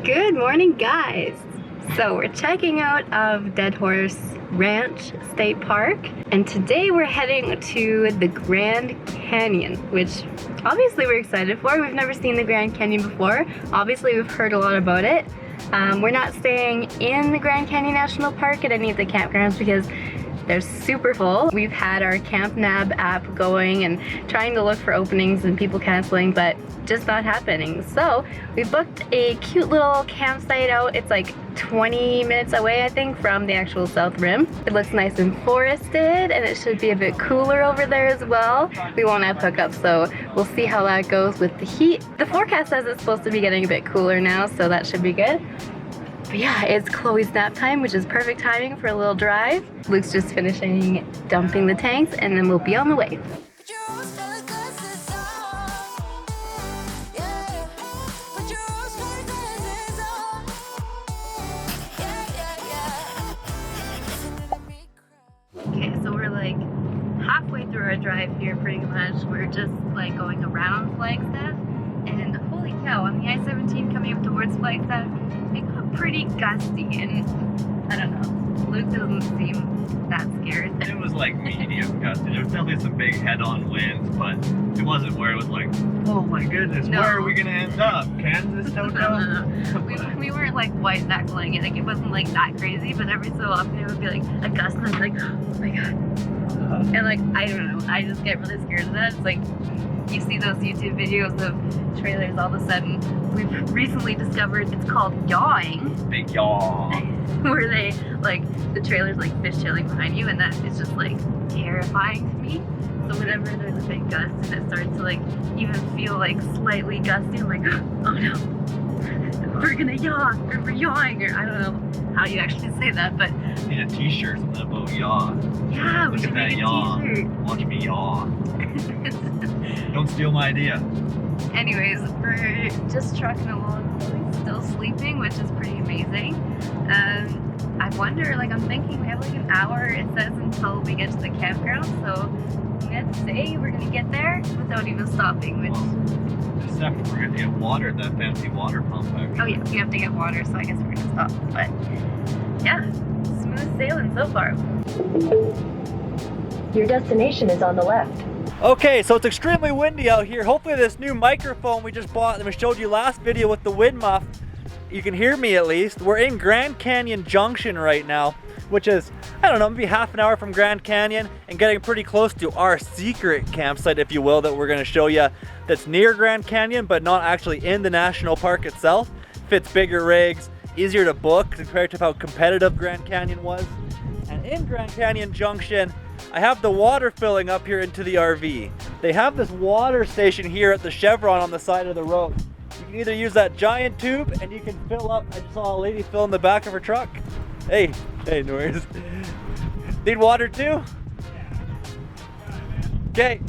Good morning, guys. So we're checking out of Dead Horse Ranch State Park, and today we're heading to the Grand Canyon, which obviously we're excited for. We've never seen the Grand Canyon before. Obviously we've heard a lot about it. We're not staying in the Grand Canyon National Park at any of the campgrounds because they're super full. We've had our CampNab app going and trying to look for openings and people canceling, but just not happening. So we booked a cute little campsite out. It's like 20 minutes away, I think, from the actual South Rim. It looks nice and forested, and it should be a bit cooler over there as well. We won't have hookups, so we'll see how that goes with the heat. The forecast says it's supposed to be getting a bit cooler now, so that should be good. But yeah, it's Chloe's nap time, which is perfect timing for a little drive. Luke's just finishing dumping the tanks, and then we'll be on the way. Okay, so we're like halfway through our drive here pretty much. We're just like going around Flagstaff, and holy cow, on the I-17 coming up towards Flagstaff, it got pretty gusty, and I don't know, Luke doesn't seem that scared. It was like medium gusty. There was definitely some big head-on winds, but it wasn't where it was like, oh my goodness, No. Where are we gonna end up? Kansas, Toto? No. We weren't like white knuckling it, like it wasn't like that crazy, but every so often it would be like a gust and I'd be like, oh my god. And like, I don't know, I just get really scared of that. It's like, you see those YouTube videos of trailers, all of a sudden, we've recently discovered it's called yawing. Big yaw. Where they, like, the trailer's like fishtailing behind you, and that is just like terrifying to me. So whenever there's a big gust and it starts to like even feel like slightly gusty, I'm like, oh no, we're gonna yaw, or we're yawing, or I don't know how you actually say that, but Need a t-shirt, something about yaw. yeah, we Look should at that make a yaw. t-shirt. Watch me yaw. Don't steal my idea. Anyways, we're just trucking along, Chloe's still sleeping, which is pretty amazing. I wonder, like, I'm thinking we have like an hour, it says, until we get to the campground, so I'm gonna say we're gonna get there without even stopping, which... Except we're gonna get water at that fancy water pump actually. Oh yeah, we have to get water, so I guess we're gonna stop, but yeah, smooth sailing so far. Your destination is on the left. Okay, so it's extremely windy out here. Hopefully this new microphone we just bought that we showed you last video with the wind muff, you can hear me at least. We're in Grand Canyon Junction right now, which is, I don't know, maybe half an hour from Grand Canyon, and getting pretty close to our secret campsite, if you will, that we're gonna show you, that's near Grand Canyon, but not actually in the national park itself. Fits bigger rigs, easier to book compared to how competitive Grand Canyon was. And in Grand Canyon Junction, I have the water filling up here into the RV. They have this water station here at the Chevron on the side of the road. You can either use that giant tube and you can fill up. I just saw a lady fill in the back of her truck. Hey, no worries. Need water too? Okay,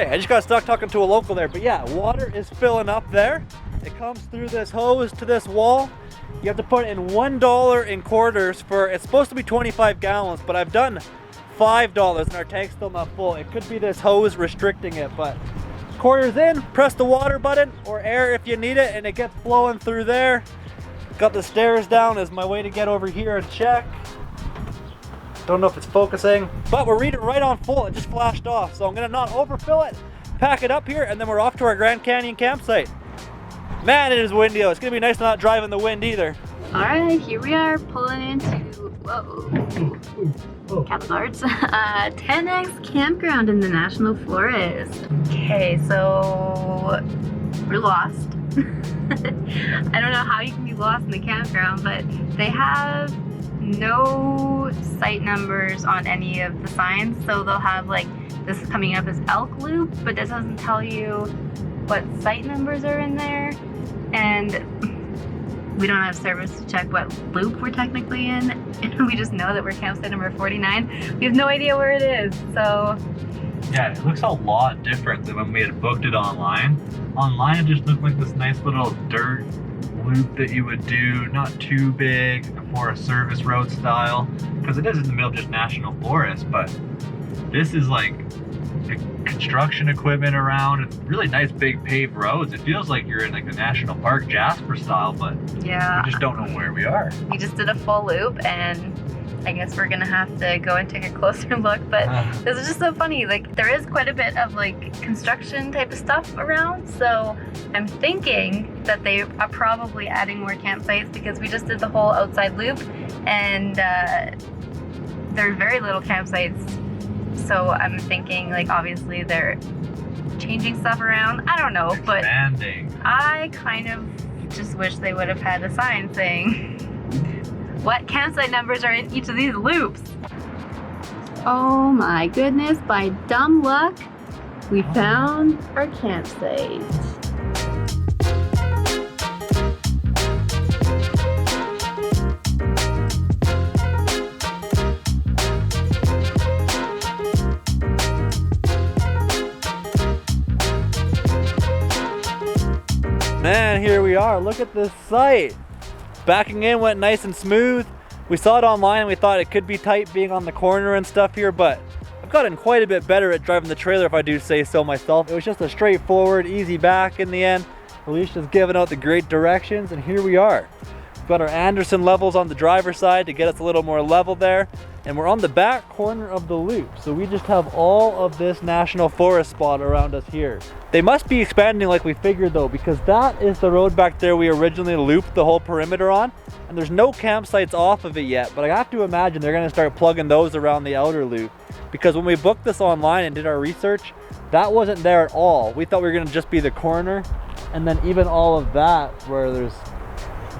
I just got stuck talking to a local there, but yeah, water is filling up there. It comes through this hose to this wall. You have to put in $1 in quarters for, it's supposed to be 25 gallons, but I've done $5 and our tank's still not full. It could be this hose restricting it, but quarters in, press the water button or air if you need it, and it gets flowing through there. Got the stairs down as my way to get over here and check. Don't know if it's focusing, but we're reading right on full. It just flashed off, so I'm gonna not overfill it, pack it up here, and then we're off to our Grand Canyon campsite. Man, it is windy. It's gonna be nice not driving the wind either. All right, here we are pulling into, cattle guards, TENX Campground in the National Forest. Okay, so we're lost. I don't know how you can be lost in the campground, but they have no site numbers on any of the signs, so they'll have like, this is coming up as Elk Loop, but this doesn't tell you what site numbers are in there, and we don't have service to check what loop we're technically in, and we just know that we're campsite number 49. We have no idea where it is, so... Yeah, it looks a lot different than when we had booked it online. Online it just looked like this nice little dirt loop that you would do, not too big for a service road style, because it is in the middle of just national forest, but this is like construction equipment around. It's really nice big paved roads. It feels like you're in like the national park Jasper style, but Yeah. we just don't know where we are. We just did a full loop, and I guess we're gonna have to go and take a closer look, but this is just so funny. Like, there is quite a bit of like construction type of stuff around, so I'm thinking that they are probably adding more campsites because we just did the whole outside loop, and there are very little campsites. So I'm thinking, like, obviously they're changing stuff around. I don't know, Expanding. but I kind of just wish they would have had a sign saying what campsite numbers are in each of these loops. Oh my goodness, by dumb luck, we found our campsite. Man, here we are. Look at this site. Backing in went nice and smooth. We saw it online and we thought it could be tight being on the corner and stuff here, but I've gotten quite a bit better at driving the trailer, if I do say so myself. It was just a straightforward, easy back in the end. Alysha's giving out the great directions, and here we are. We've got our Anderson levels on the driver's side to get us a little more level there, and we're on the back corner of the loop, so we just have all of this national forest spot around us here. They must be expanding like we figured though, because that is the road back there we originally looped the whole perimeter on, and there's no campsites off of it yet, but I have to imagine they're going to start plugging those around the outer loop, because when we booked this online and did our research, that wasn't there at all. We thought we were going to just be the corner, and then even all of that where there's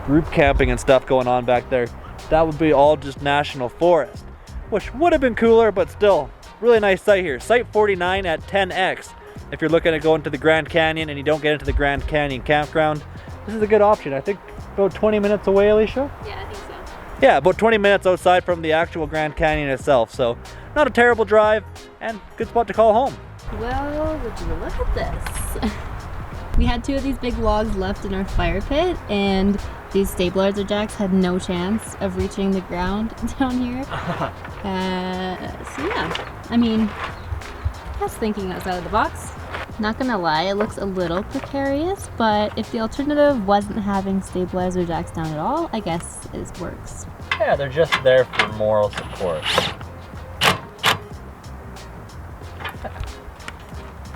group camping and stuff going on back there, that would be all just national forest, which would have been cooler, but still really nice site here. Site 49 at TENX. If you're looking at going to the Grand Canyon and you don't get into the Grand Canyon Campground, this is a good option. I think about 20 minutes away, Alysha? Yeah, I think so. Yeah, about 20 minutes outside from the actual Grand Canyon itself, so not a terrible drive and good spot to call home. Well, would you look at this? We had 2 of these big logs left in our fire pit, and these stabilizer jacks had no chance of reaching the ground down here. So yeah, I mean, that's thinking outside of the box. Not gonna lie, it looks a little precarious, but if the alternative wasn't having stabilizer jacks down at all, I guess it works. Yeah, they're just there for moral support.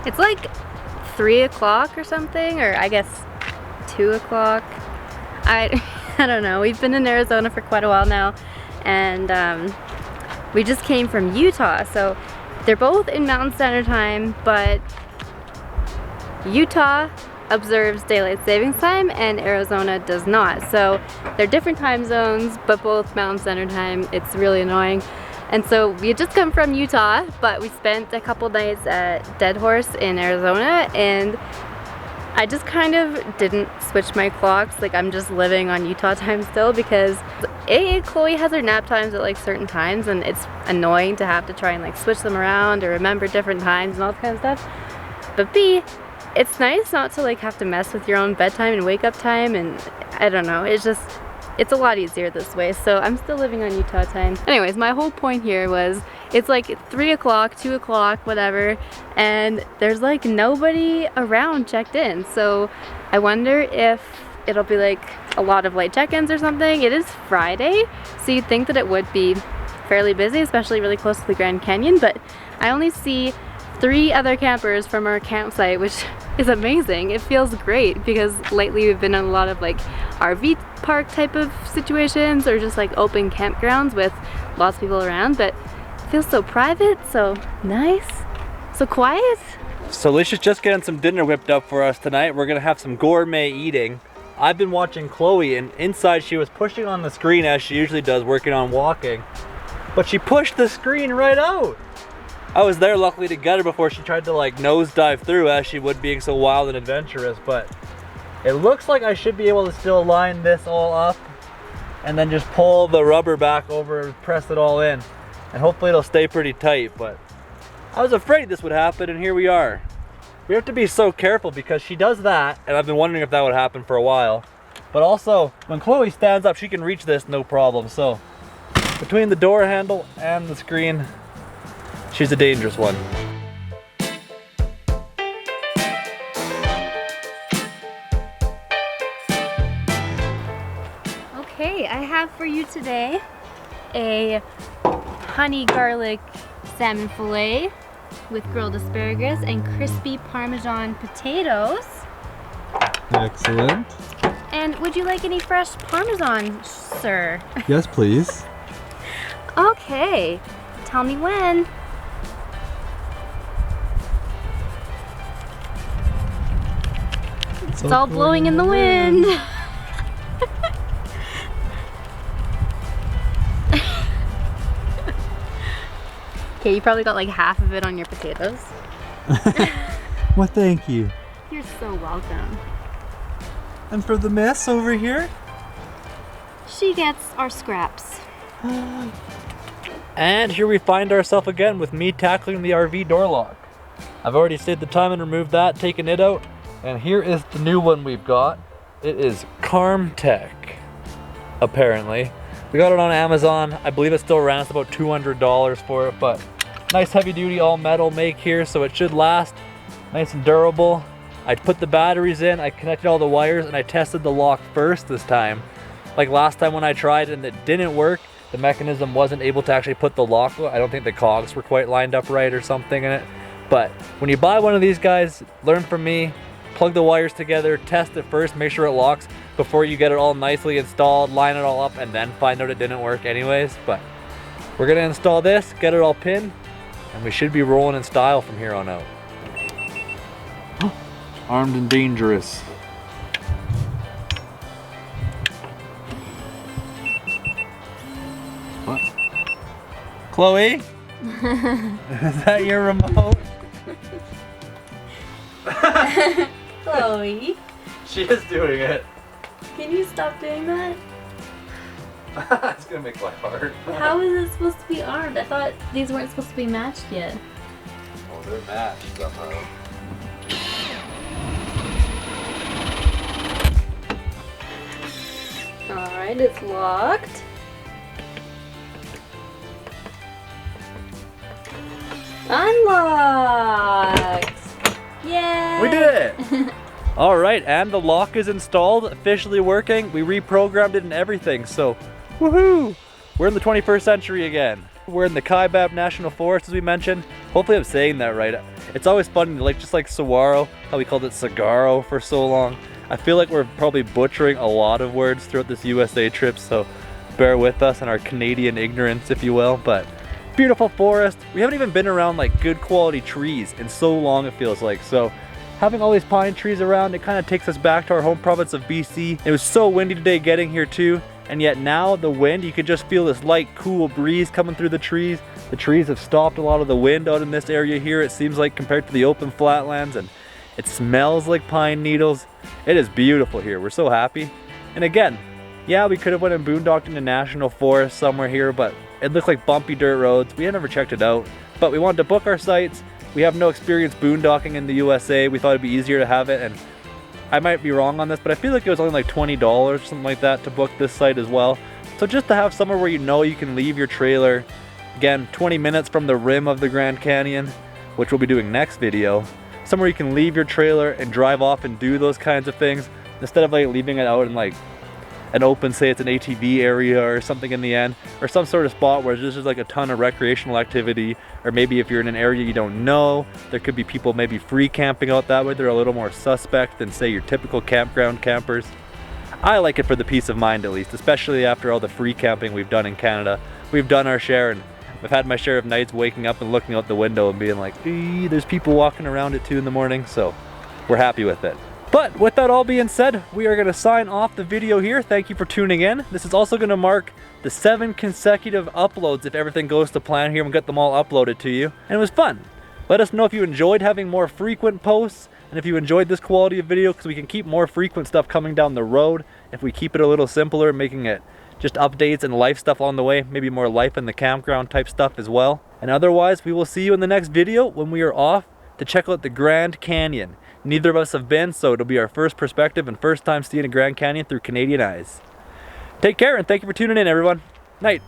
It's like 3 o'clock or something, or I guess 2 o'clock. I don't know. We've been in Arizona for quite a while now, and we just came from Utah, so they're both in Mountain Standard Time, but Utah observes daylight savings time and Arizona does not. So they're different time zones, but both Mountain Standard Time. It's really annoying. And so we had just come from Utah, but we spent a couple nights at Dead Horse in Arizona, and I just kind of didn't switch my clocks. Like, I'm just living on Utah time still, because A, Chloe has her nap times at like certain times, and it's annoying to have to try and like switch them around or remember different times and all that kind of stuff. But B, it's nice not to like have to mess with your own bedtime and wake up time, and I don't know, it's a lot easier this way. So I'm still living on Utah time. Anyways, my whole point here was it's like 3 o'clock, 2 o'clock, whatever, and there's like nobody around checked in. So I wonder if it'll be like a lot of late check-ins or something. It is Friday, so you'd think that it would be fairly busy, especially really close to the Grand Canyon, but I only see 3 other campers from our campsite, which is amazing. It feels great because lately we've been in a lot of like RV park type of situations or just like open campgrounds with lots of people around, but it feels so private, so nice, so quiet. So Alysha's just getting some dinner whipped up for us tonight. We're gonna have some gourmet eating. I've been watching Chloe, and inside she was pushing on the screen as she usually does, working on walking, but she pushed the screen right out. I was there luckily to get her before she tried to like nosedive through, as she would, being so wild and adventurous, but it looks like I should be able to still line this all up and then just pull the rubber back over and press it all in, and hopefully it'll stay pretty tight. But I was afraid this would happen, and here we are. We have to be so careful because she does that, and I've been wondering if that would happen for a while. But also, when Chloe stands up, she can reach this no problem. So between the door handle and the screen, she's a dangerous one. Okay, I have for you today a honey garlic salmon fillet with grilled asparagus and crispy Parmesan potatoes. Excellent. And would you like any fresh Parmesan, sir? Yes, please. Okay, tell me when. It's all blowing in the wind. Okay, you probably got like half of it on your potatoes. Well, thank you. You're so welcome. And for the mess over here? She gets our scraps. And here we find ourselves again with me tackling the RV door lock. I've already saved the time and removed that, taken it out. And here is the new one we've got. It is CarmTech, apparently. We got it on Amazon. I believe it still ran us about $200 for it, but nice heavy duty all metal make here, so it should last. Nice and durable. I put the batteries in, I connected all the wires, and I tested the lock first this time. Like last time when I tried and it didn't work, the mechanism wasn't able to actually put the lock. I don't think the cogs were quite lined up right or something in it. But when you buy one of these guys, learn from me, plug the wires together, test it first, make sure it locks before you get it all nicely installed, line it all up, and then find out it didn't work anyways. But we're gonna install this, get it all pinned, and we should be rolling in style from here on out. Armed and dangerous. What? Chloe? Is that your remote? Chloe, She is doing it. can you stop doing that? It's gonna make life hard. How is it supposed to be armed? I thought these weren't supposed to be matched yet. Oh, they're matched somehow. Alright, it's locked. Unlocked! Yay! We did it! Alright, and the lock is installed, officially working. We reprogrammed it and everything, so woohoo! We're in the 21st century again. We're in the Kaibab National Forest, as we mentioned. Hopefully I'm saying that right. It's always funny, like just like saguaro, how we called it sagaro for so long. I feel like we're probably butchering a lot of words throughout this USA trip, so bear with us and our Canadian ignorance, if you will. But beautiful forest. We haven't even been around like good quality trees in so long, it feels like. So having all these pine trees around, it kind of takes us back to our home province of BC. It was so windy today getting here too, and yet now the wind, you could just feel this light, cool breeze coming through the trees. The trees have stopped a lot of the wind out in this area here, it seems like, compared to the open flatlands, and it smells like pine needles. It is beautiful here. We're so happy. And again, yeah, we could have went and boondocked in a national forest somewhere here, but it looked like bumpy dirt roads. We had never checked it out, but we wanted to book our sites. We have no experience boondocking in the USA. We thought it'd be easier to have it, and I might be wrong on this, but I feel like it was only like $20 or something like that to book this site as well. So just to have somewhere where you know you can leave your trailer, again, 20 minutes from the rim of the Grand Canyon, which we'll be doing next video, somewhere you can leave your trailer and drive off and do those kinds of things, instead of like leaving it out in like an open, say it's an ATV area or something in the end, or some sort of spot where there's just like a ton of recreational activity, or maybe if you're in an area you don't know, there could be people maybe free camping out that way. They're a little more suspect than say your typical campground campers. I like it for the peace of mind, at least, especially after all the free camping we've done in Canada. We've done our share, and I've had my share of nights waking up and looking out the window and being like, there's people walking around at 2 in the morning, so we're happy with it. But with that all being said, we are going to sign off the video here. Thank you for tuning in. This is also going to mark the 7 consecutive uploads if everything goes to plan here and get them all uploaded to you. And it was fun. Let us know if you enjoyed having more frequent posts, and if you enjoyed this quality of video, because we can keep more frequent stuff coming down the road if we keep it a little simpler, making it just updates and life stuff along the way, maybe more life in the campground type stuff as well. And otherwise, we will see you in the next video when we are off to check out the Grand Canyon. Neither of us have been, so it'll be our first perspective and first time seeing a Grand Canyon through Canadian eyes. Take care and thank you for tuning in, everyone. Night.